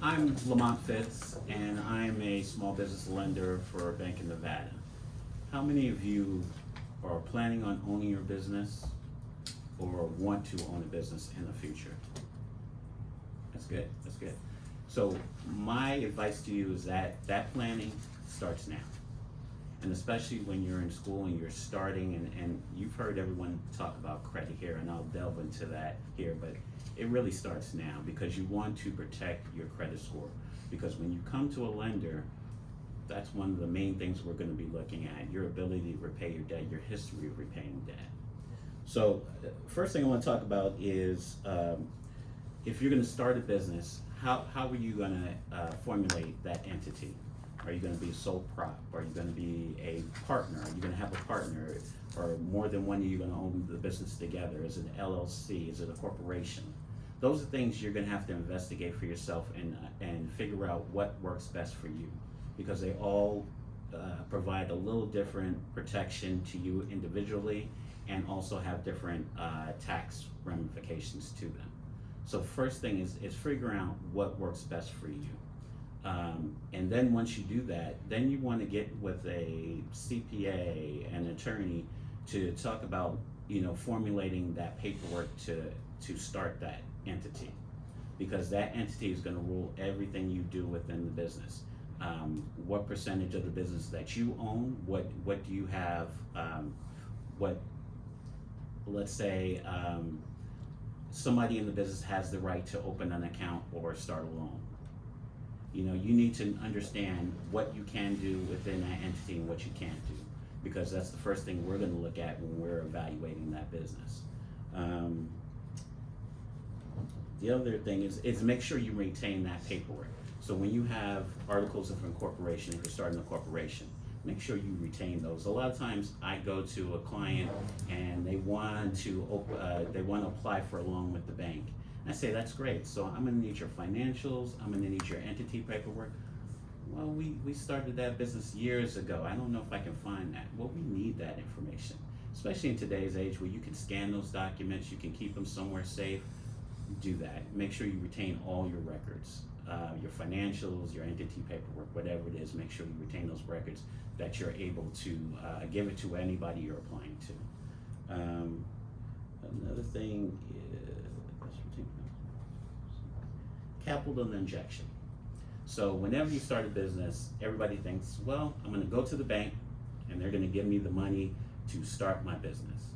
I'm Lamont Fitts, and I'm a small business lender for a bank in Nevada. How many of you are planning on owning your business or want to own a business in the future? That's good, that's good. So my advice to you is that planning starts now. And especially when you're in school and you're starting, and you've heard everyone talk about credit here, and I'll delve into that here, but it really starts now because you want to protect your credit score. Because when you come to a lender, that's one of the main things we're gonna be looking at, your ability to repay your debt, your history of repaying debt. So first thing I wanna talk about is if you're gonna start a business, how are you gonna formulate that entity? Are you gonna be a sole prop? Are you gonna be a partner? Are you gonna have a partner? Or more than one of you gonna own the business together? Is it an LLC? Is it a corporation? Those are things you're gonna have to investigate for yourself and figure out what works best for you, because they all provide a little different protection to you individually and also have different tax ramifications to them. So first thing is figuring out what works best for you. And then once you do that, then you want to get with a CPA, an attorney, to talk about, formulating that paperwork to start that entity, because that entity is going to rule everything you do within the business. What percentage of the business that you own, what do you have, let's say somebody in the business has the right to open an account or start a loan. You need to understand what you can do within that entity and what you can't do, because that's the first thing we're going to look at when we're evaluating that business. The other thing is make sure you retain that paperwork. So when you have articles of incorporation, if you're starting a corporation, make sure you retain those. A lot of times I go to a client and they want to apply for a loan with the bank. I say, that's great, so I'm gonna need your financials, I'm gonna need your entity paperwork. Well, we started that business years ago. I don't know if I can find that. Well, we need that information, especially in today's age where you can scan those documents, you can keep them somewhere safe. Do that. Make sure you retain all your records, your financials, your entity paperwork, whatever it is. Make sure you retain those records that you're able to give it to anybody you're applying to. Another thing is capital injection. So whenever you start a business, everybody thinks, well, I'm gonna go to the bank and they're gonna give me the money to start my business.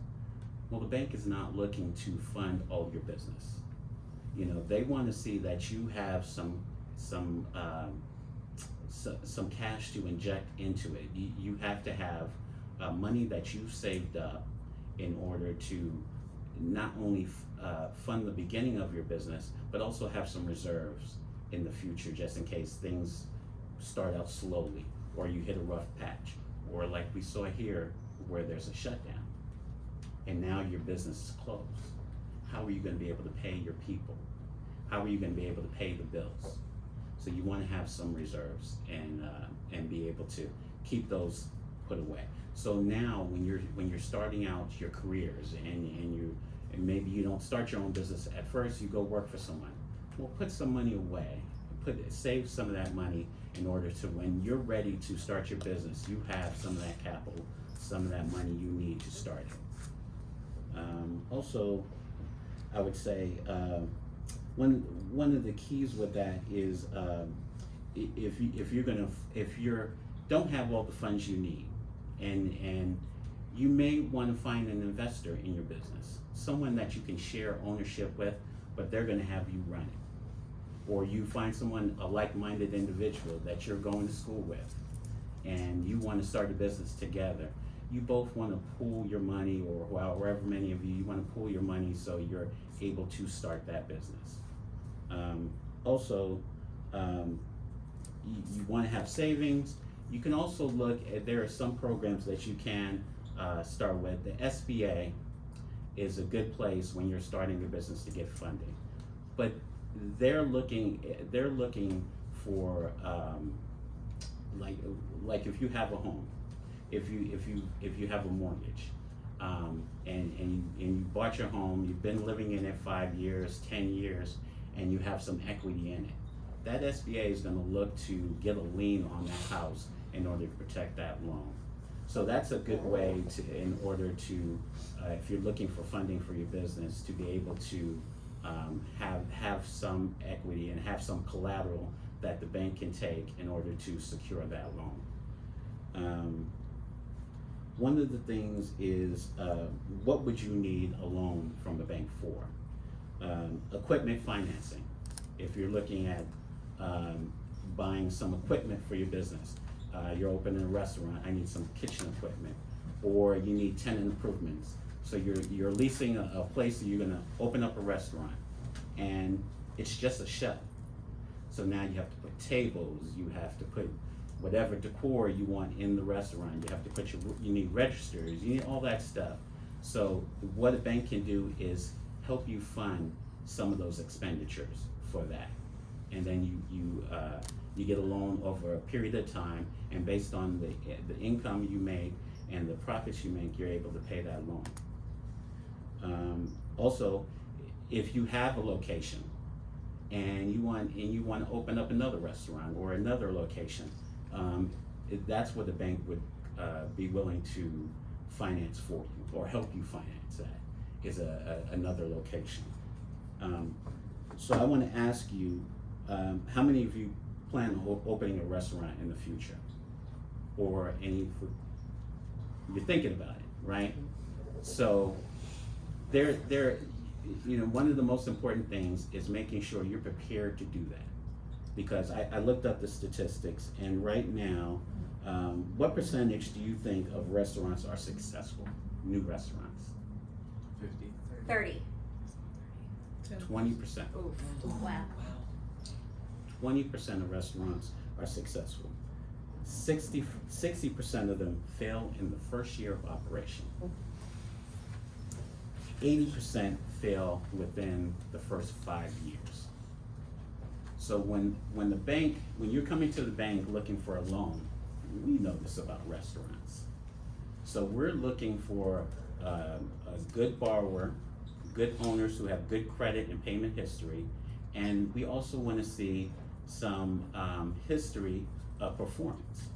Well, the bank is not looking to fund all your business. They want to see that you have some cash to inject into it. You have to have money that you've saved up in order to not only fund the beginning of your business, but also have some reserves in the future, just in case things start out slowly, or you hit a rough patch, or like we saw here, where there's a shutdown, and now your business is closed. How are you going to be able to pay your people? How are you going to be able to pay the bills? So you want to have some reserves and be able to keep those put away. So now when you're starting out your careers and maybe you don't start your own business at first, you go work for someone. Well, put some money away. Save some of that money in order to, when you're ready to start your business, you have some of that capital, some of that money you need to start it. Also, I would say one of the keys with that is if you don't have all the funds you need, and you may want to find an investor in your business, someone that you can share ownership with, but they're going to have you run it. Or you find someone, a like-minded individual that you're going to school with, and you want to start a business together. You both want to pool your money, or however many of you want to pool your money so you're able to start that business. Also, you want to have savings. You can also look at, there are some programs that you can start with. The SBA is a good place when you're starting your business to get funding, but they're looking for like if you have a home, if you have a mortgage, and you bought your home, you've been living in it 5 years, 10 years, and you have some equity in it, that SBA is gonna look to get a lien on that house in order to protect that loan. So that's a good way to, in order to, if you're looking for funding for your business, to be able to have some equity and have some collateral that the bank can take in order to secure that loan. One of the things is, what would you need a loan from the bank for? Equipment financing. If you're looking at buying some equipment for your business, you're opening a restaurant, I need some kitchen equipment, or you need tenant improvements. So you're leasing a place that you're gonna open up a restaurant, and it's just a shell. So now you have to put tables, you have to put whatever decor you want in the restaurant, you have to put you need registers, you need all that stuff. So what a bank can do is help you fund some of those expenditures for that. And then you get a loan over a period of time, and based on the income you make and the profits you make, you're able to pay that loan. Also, if you have a location and you want to open up another restaurant or another location, that's what the bank would be willing to finance for you or help you finance that, is another location. So I want to ask you, how many of you plan on opening a restaurant in the future, or you're thinking about it, right? So one of the most important things is making sure you're prepared to do that, because I looked up the statistics, and right now, what percentage do you think of restaurants are successful, new restaurants? 50. 30. 20%. Wow. 20% of restaurants are successful. 60% of them fail in the first year of operation. 80% fail within the first 5 years. So when you're coming to the bank looking for a loan, we know this about restaurants. So we're looking for a good borrower, good owners who have good credit and payment history, and we also want to see some history of performance.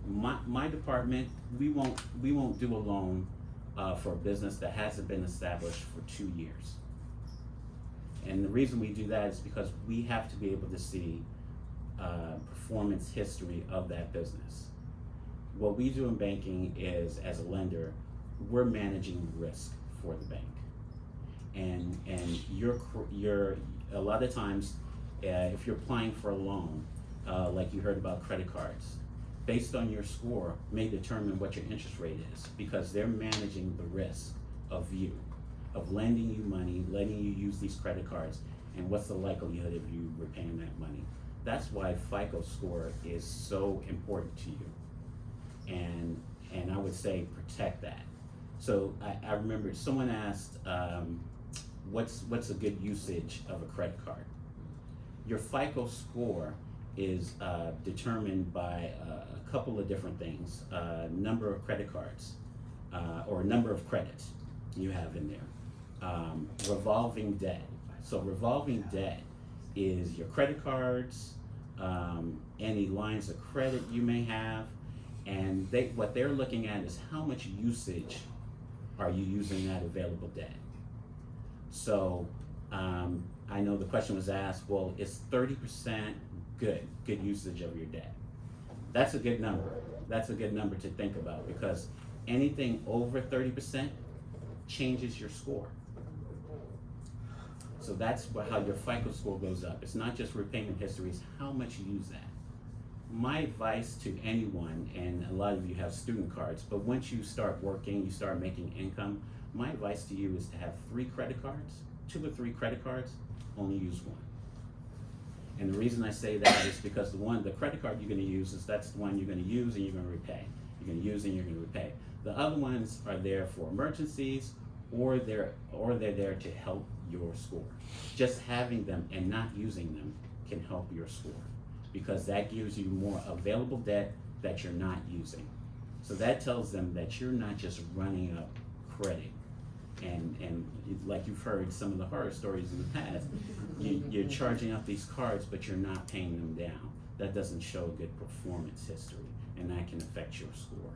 My department, we won't do a loan for a business that hasn't been established for 2 years. And the reason we do that is because we have to be able to see performance history of that business. What we do in banking is, as a lender, we're managing risk for the bank. And you're a lot of times, if you're applying for a loan, like you heard about credit cards, based on your score may determine what your interest rate is, because they're managing the risk of lending you money, letting you use these credit cards, and what's the likelihood of you repaying that money. That's why FICO score is so important to you, and I would say protect that. So I remember someone asked, what's a good usage of a credit card? Your FICO score is determined by a couple of different things: number of credit cards, or number of credits you have in there. Revolving debt. So revolving debt is your credit cards, any lines of credit you may have, and what they're looking at is how much usage are you using that available debt. So I know the question was asked, well, is 30% good usage of your debt? That's a good number. That's a good number to think about, because anything over 30% changes your score. So that's how your FICO score goes up. It's not just repayment history, it's how much you use that. My advice to anyone, and a lot of you have student cards, but once you start working, you start making income, my advice to you is to have 3 credit cards, 2 or 3 credit cards, only use 1. And the reason I say that is because the credit card you're gonna use that's the one you're gonna use and you're gonna repay. You're gonna use and you're gonna repay. The other ones are there for emergencies, or they're there to help your score. Just having them and not using them can help your score, because that gives you more available debt that you're not using. So that tells them that you're not just running up credit and like you've heard some of the horror stories in the past, you're charging out these cards, but you're not paying them down. That doesn't show a good performance history, and that can affect your score.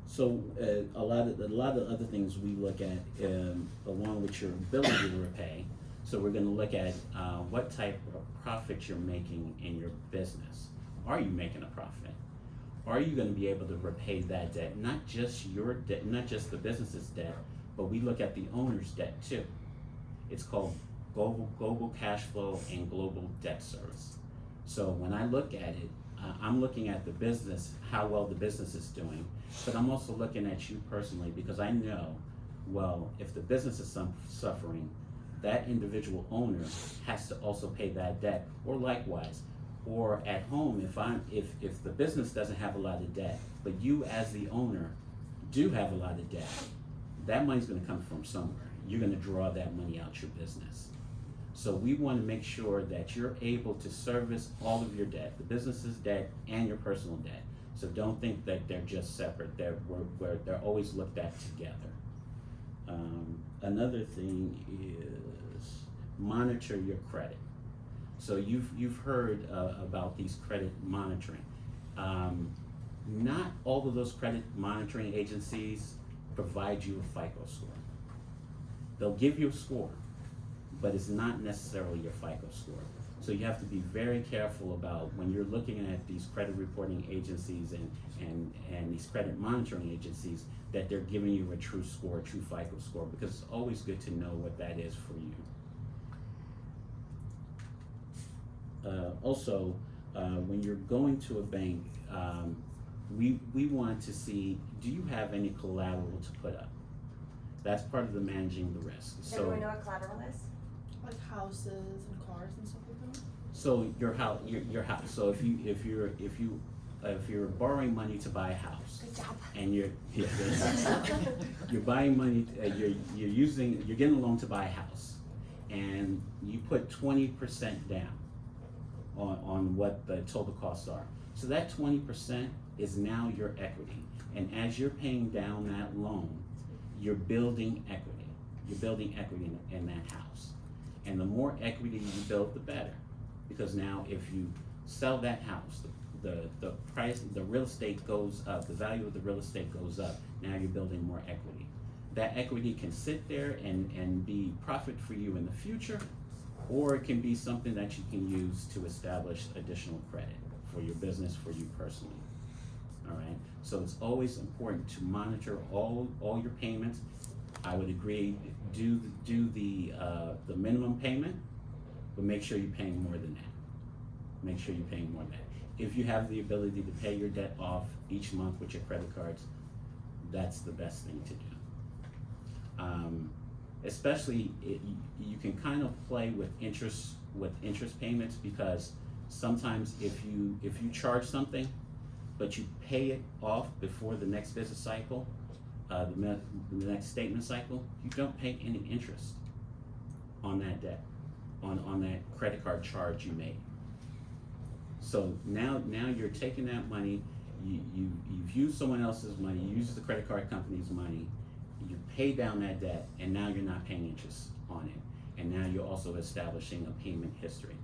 So a lot of other things we look at along with your ability to repay. So we're going to look at what type of profit you're making in your business. Are you making a profit? Are you going to be able to repay that debt? Not just your debt, not just the business's debt, but we look at the owner's debt too. It's called global cash flow and global debt service. So when I look at it, I'm looking at the business, how well the business is doing, but I'm also looking at you personally because I know, well, if the business is suffering, that individual owner has to also pay that debt, or likewise. Or at home, if the business doesn't have a lot of debt, but you as the owner do have a lot of debt, that money's gonna come from somewhere. You're gonna draw that money out your business. So we wanna make sure that you're able to service all of your debt, the business's debt and your personal debt. So don't think that they're just separate, they're always looked at together. Another thing is monitor your credit. So you've heard about these credit monitoring. Not all of those credit monitoring agencies provide you a FICO score. They'll give you a score, but it's not necessarily your FICO score. So you have to be very careful about when you're looking at these credit reporting agencies and these credit monitoring agencies that they're giving you a true score, a true FICO score, because it's always good to know what that is for you. Also, when you're going to a bank, we want to see, do you have any collateral to put up? That's part of the managing the risk. Does everyone know what collateral is? Like houses and cars and stuff like that? So your house. So if you're borrowing money to buy a house, Good job. and you're buying money, you're getting a loan to buy a house, and you put 20% down on what the total costs are. So that 20% is now your equity, and as you're paying down that loan, you're building equity. You're building equity in that house, and the more equity you build, the better, because now if you sell that house, the price, the real estate goes up, the value of the real estate goes up. Now you're building more equity. That equity can sit there and be profit for you in the future, or it can be something that you can use to establish additional credit for your business, for you personally. All right. So it's always important to monitor all your payments. I would agree, do the minimum payment, but make sure you're paying more than that. Make sure you're paying more than that. If you have the ability to pay your debt off each month with your credit cards, that's the best thing to do. Especially, you can kind of play with interest payments, because sometimes if you charge something, but you pay it off before the next business cycle, the next statement cycle, you don't pay any interest on that debt, on that credit card charge you made. So now you're taking that money, you've used someone else's money, you used the credit card company's money, you pay down that debt, and now you're not paying interest on it. And now you're also establishing a payment history.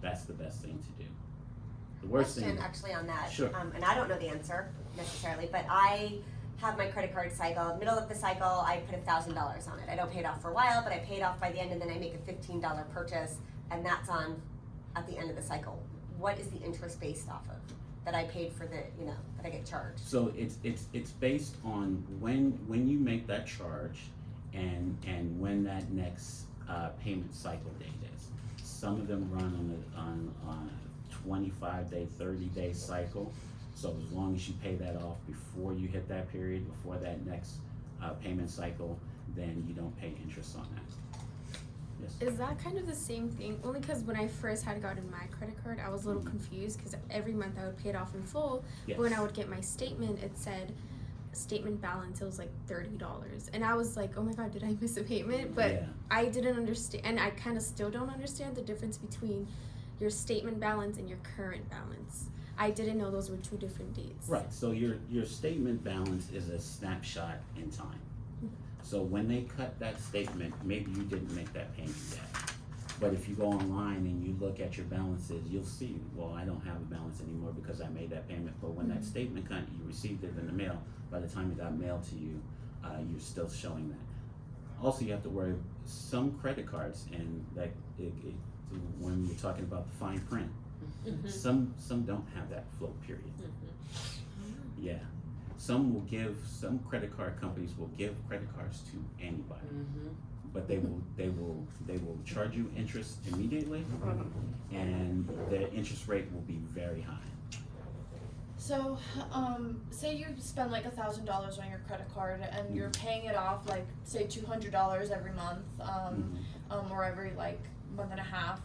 That's the best thing to do. The worst Question thing, actually on that, Sure. And I don't know the answer necessarily, but I have my credit card cycle. Middle of the cycle, I put $1,000 on it. I don't pay it off for a while, but I pay it off by the end, and then I make a $15 purchase, and that's on at the end of the cycle. What is the interest based off of that I paid for that I get charged? so it's based on when you make that charge and when that next payment cycle date is. Some of them run on a 25-day, 30-day cycle. So as long as you pay that off before you hit that period, before that next payment cycle, then you don't pay interest on that. Yes. Is that kind of the same thing? Only because when I first had gotten my credit card, I was a little confused because every month I would pay it off in full. Yes. But when I would get my statement, it said statement balance. It was like $30, and I was like, "Oh my God, did I miss a payment?" But Yeah. I didn't understand, and I kind of still don't understand the difference between your statement balance and your current balance. I didn't know those were 2 different dates. Right, so your statement balance is a snapshot in time. So when they cut that statement, maybe you didn't make that payment yet. But if you go online and you look at your balances, you'll see, well, I don't have a balance anymore because I made that payment. But when that statement cut, you received it in the mail, by the time it got mailed to you, you're still showing that. Also, you have to worry, some credit cards, and like when you're talking about the fine print, some don't have that float period. Yeah, some credit card companies will give credit cards to anybody, but they will charge you interest immediately, and the interest rate will be very high. So, say you spend like $1,000 on your credit card and you're paying it off like say $200 every month, or every like month and a half.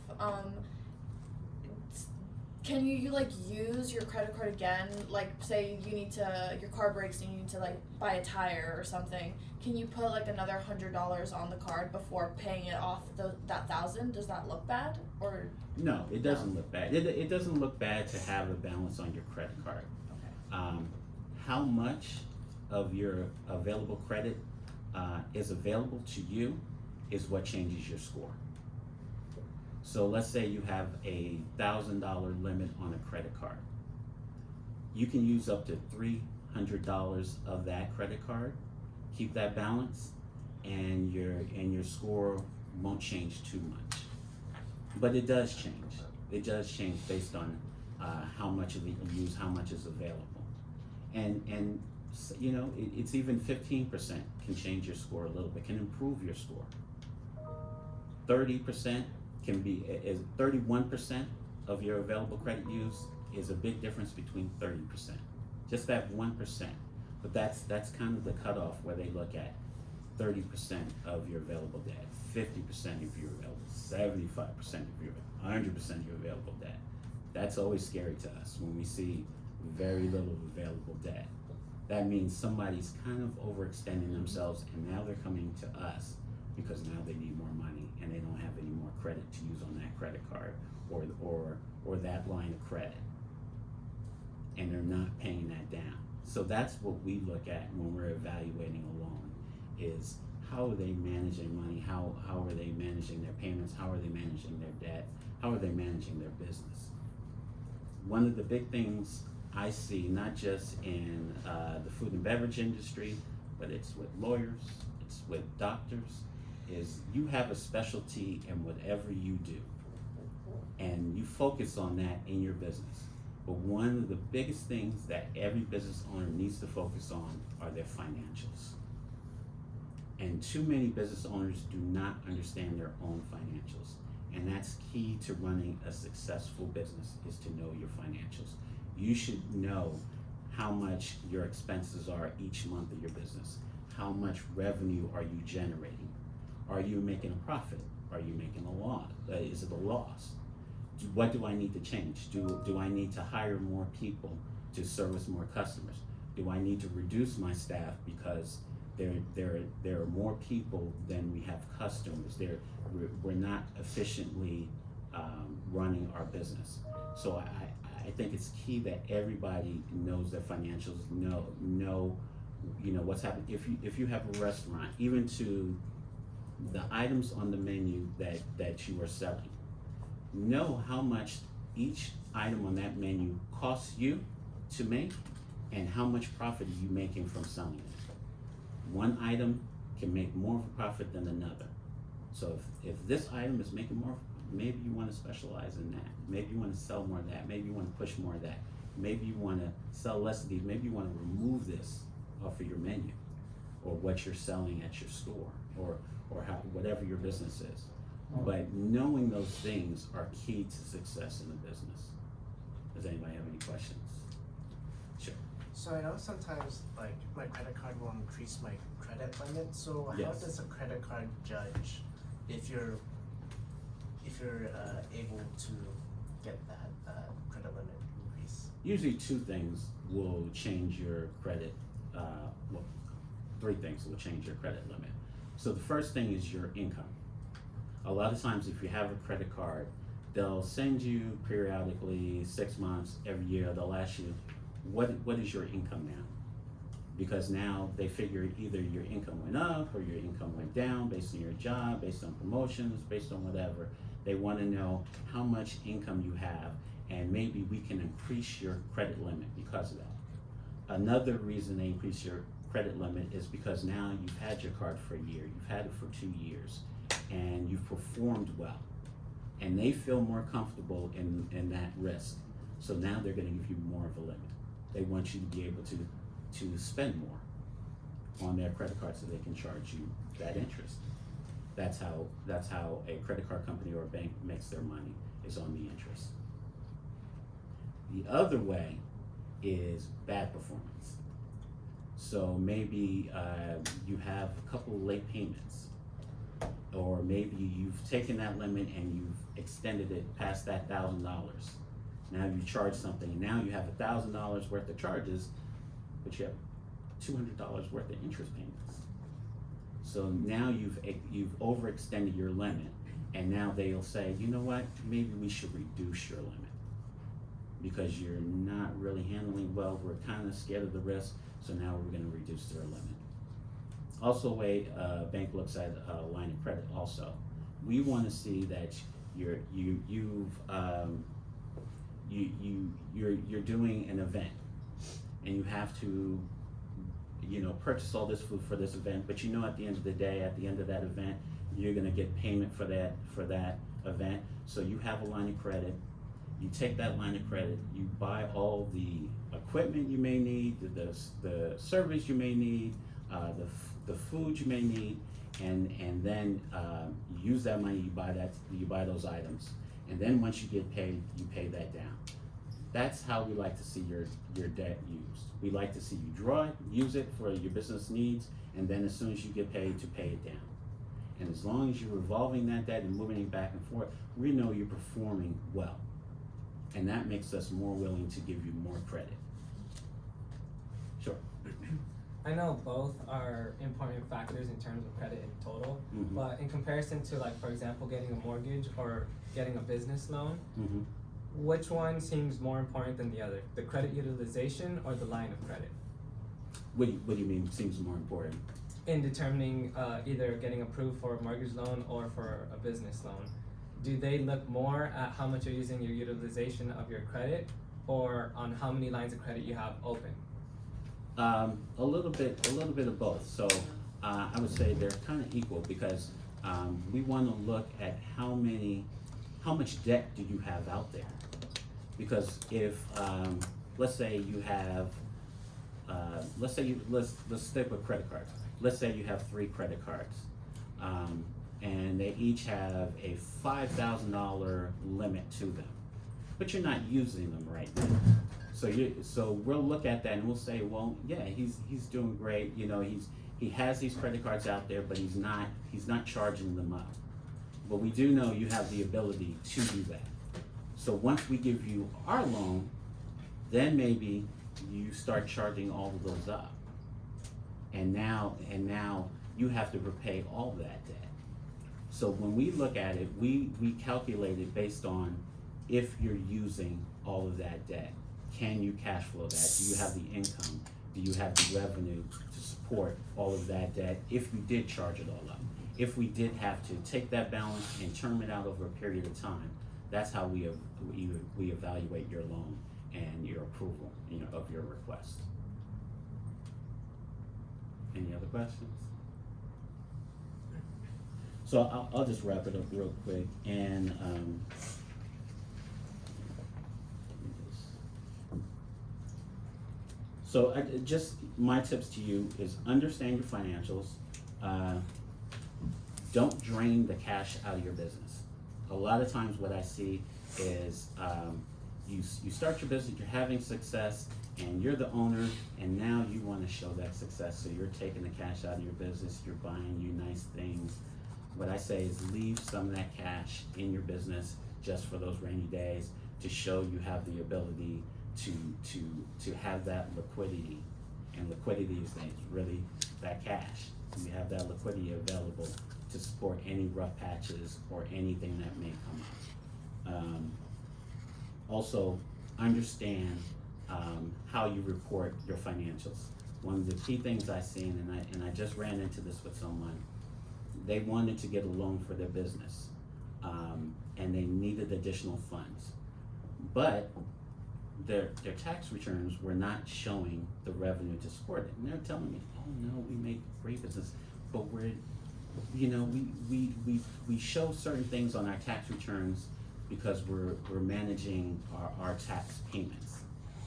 Can you like use your credit card again? Like say your car breaks and you need to like buy a tire or something. Can you put like another $100 on the card before paying it off that $1,000? Does that look bad or? No, it doesn't look bad. It doesn't look bad to have a balance on your credit card. Okay. How much of your available credit is available to you is what changes your score. So let's say you have a $1,000 limit on a credit card. You can use up to $300 of that credit card, keep that balance, and your score won't change too much. But it does change. It does change based on how much of it you use, how much is available. And you know, it's even 15% can change your score a little bit, can improve your score. 30% can be, 31% of your available credit use is a big difference between 30%. Just that 1%. But that's kind of the cutoff where they look at 30% of your available debt, 50% of your available, 75% of your, 100% of your available debt. That's always scary to us when we see very little available debt. That means somebody's kind of overextending themselves, and now they're coming to us because now they need more money and they don't have any more credit to use on that credit card or that line of credit, and they're not paying that down. So that's what we look at when we're evaluating a loan, is how are they managing money, how are they managing their payments, how are they managing their debt, how are they managing their business. One of the big things I see, not just in the food and beverage industry, but it's with lawyers, it's with doctors, is you have a specialty in whatever you do, and you focus on that in your business. But one of the biggest things that every business owner needs to focus on are their financials. And too many business owners do not understand their own financials. And that's key to running a successful business, is to know your financials. You should know how much your expenses are each month of your business. How much revenue are you generating? Are you making a profit? Are you making a loss? Is it a loss? What do I need to change? Do I need to hire more people to service more customers? Do I need to reduce my staff because there are more people than we have customers? We're not efficiently running our business. So I think it's key that everybody knows their financials, know what's happening. If you have a restaurant, even to the items on the menu that you are selling, know how much each item on that menu costs you to make and how much profit are you making from selling it. One item can make more of a profit than another. So if this item is making more, maybe you want to specialize in that. Maybe you want to sell more of that. Maybe you want to push more of that. Maybe you want to sell less of these. Maybe you want to remove this off of your menu, or what you're selling at your store, or whatever your business is. But knowing those things are key to success in a business. Does anybody have any questions? Sure. So I know sometimes like my credit card will increase my credit limit. So how Yes. does a credit card judge if you're able to get that credit limit increase? Usually 2 things will change your credit, 3 things will change your credit limit. So the first thing is your income. A lot of times if you have a credit card they'll send you periodically, 6 months, every year, they'll ask you, what is your income now? Because now they figure either your income went up or your income went down based on your job, based on promotions, based on whatever. They want to know how much income you have, and maybe we can increase your credit limit because of that. Another reason they increase your credit limit is because now you've had your card for a year, you've had it for 2 years, and you've performed well. And they feel more comfortable in that risk. So now they're gonna give you more of a limit. They want you to be able to spend more on their credit card so they can charge you that interest. That's how a credit card company or a bank makes their money, is on the interest. The other way is bad performance. So maybe you have a couple of late payments, or maybe you've taken that limit and you've extended it past that $1,000. Now you charge something, and now you have $1,000 worth of charges, but you have $200 worth of interest payments. So now you've overextended your limit, and now they'll say, you know what, maybe we should reduce your limit because you're not really handling well. We're kind of scared of the risk, so now we're going to reduce their limit. Also, a way a bank looks at a line of credit. Also, we want to see that you're doing an event, and you have to, purchase all this food for this event, but at the end of the day, at the end of that event, you're gonna get payment for that event. So you have a line of credit, you take that line of credit, you buy all the equipment you may need, the service you may need, the food you may need, and then you use that money, you buy those items, and then once you get paid, you pay that down. That's how we like to see your debt used. We like to see you draw it, use it for your business needs, and then as soon as you get paid, to pay it down. And as long as you're revolving that debt and moving it back and forth, we know you're performing well. And that makes us more willing to give you more credit. Sure. I know both are important factors in terms of credit in total, Mm-hmm. but in comparison to, like, for example, getting a mortgage or getting a business loan, Mm-hmm. which one seems more important than the other? The credit utilization or the line of credit? What do you mean seems more important? In determining either getting approved for a mortgage loan or for a business loan, do they look more at how much you're using your utilization of your credit, or on how many lines of credit you have open? A little bit of both. So I would say they're kind of equal, because we want to look at how much debt do you have out there. Because if let's say you have let's stick with credit cards. Let's say you have 3 credit cards, and they each have a $5,000 limit to them, but you're not using them right now. So we'll look at that and we'll say, well, yeah, he's doing great. He has these credit cards out there, but he's not charging them up. But we do know you have the ability to do that. So once we give you our loan, then maybe you start charging all of those up. And now you have to repay all that debt. So when we look at it, we calculate it based on if you're using all of that debt. Can you cash flow that? Do you have the income? Do you have the revenue to support all of that debt if you did charge it all up? If we did have to take that balance and term it out over a period of time, that's how we evaluate your loan and your approval, of your request. Any other questions? So I'll just wrap it up real quick, and so just my tips to you is understand your financials. Don't drain the cash out of your business. A lot of times what I see is you start your business, you're having success, and you're the owner, and now you want to show that success, so you're taking the cash out of your business, you're buying you nice things. What I say is leave some of that cash in your business just for those rainy days, to show you have the ability to have that liquidity. And liquidity is really that cash. You have that liquidity available to support any rough patches or anything that may come Also, understand how you report your financials. One of the key things I seen, and I just ran into this with someone, they wanted to get a loan for their business, and they needed additional funds. But their tax returns were not showing the revenue to support it. And they're telling me, oh no, we make great business, but we're, you know, we show certain things on our tax returns because we're managing our tax payments.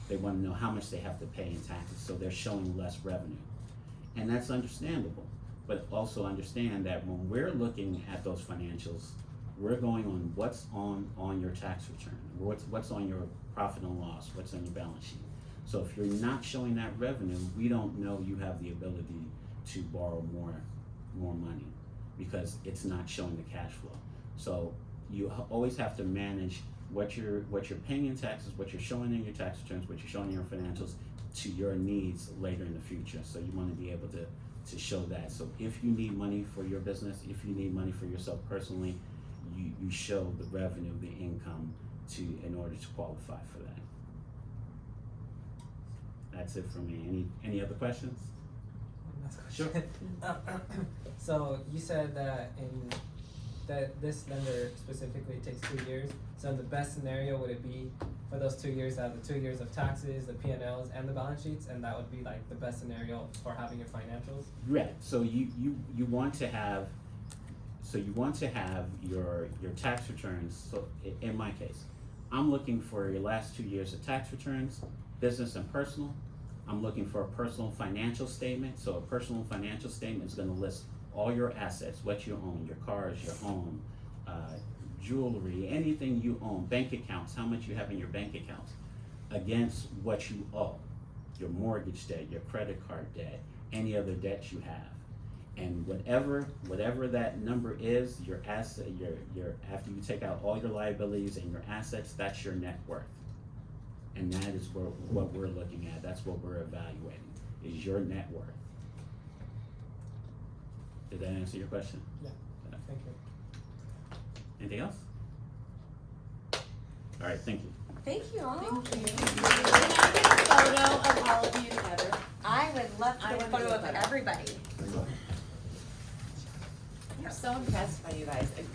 They want to know how much they have to pay in taxes, so they're showing less revenue. And that's understandable, but also understand that when we're looking at those financials, we're going on what's on your tax return, what's on your profit and loss, what's on your balance sheet. So if you're not showing that revenue, we don't know you have the ability to borrow more money because it's not showing the cash flow. So you always have to manage what you're paying in taxes, what you're showing in your tax returns, what you're showing in your financials to your needs later in the future. So you want to be able to show that. So if you need money for your business, if you need money for yourself personally, you show the revenue, the income in order to qualify for that. That's it for me. Any other questions? Last question. So you said that this lender specifically takes 2 years. So in the best scenario, would it be for those 2 years to have the 2 years of taxes, the P&Ls, and the balance sheets, and that would be like the best scenario for having your financials? Right. So you want to have your tax returns. So in my case, I'm looking for your last 2 years of tax returns, business and personal. I'm looking for a personal financial statement. So a personal financial statement is going to list all your assets, what you own, your cars, your home, jewelry, anything you own, bank accounts, how much you have in your bank accounts, against what you owe, your mortgage debt, your credit card debt, any other debt you have. And whatever that number is, your asset, your after you take out all your liabilities and your assets, that's your net worth. And that is what we're looking at. That's what we're evaluating, is your net worth. Did that answer your question? Yeah. Thank you. Anything else? All right, thank you. Thank you all. Thank you. Can I get a photo of all of you together? I would love to I get a wanna photo do a of photo. everybody. I'm so impressed by you guys.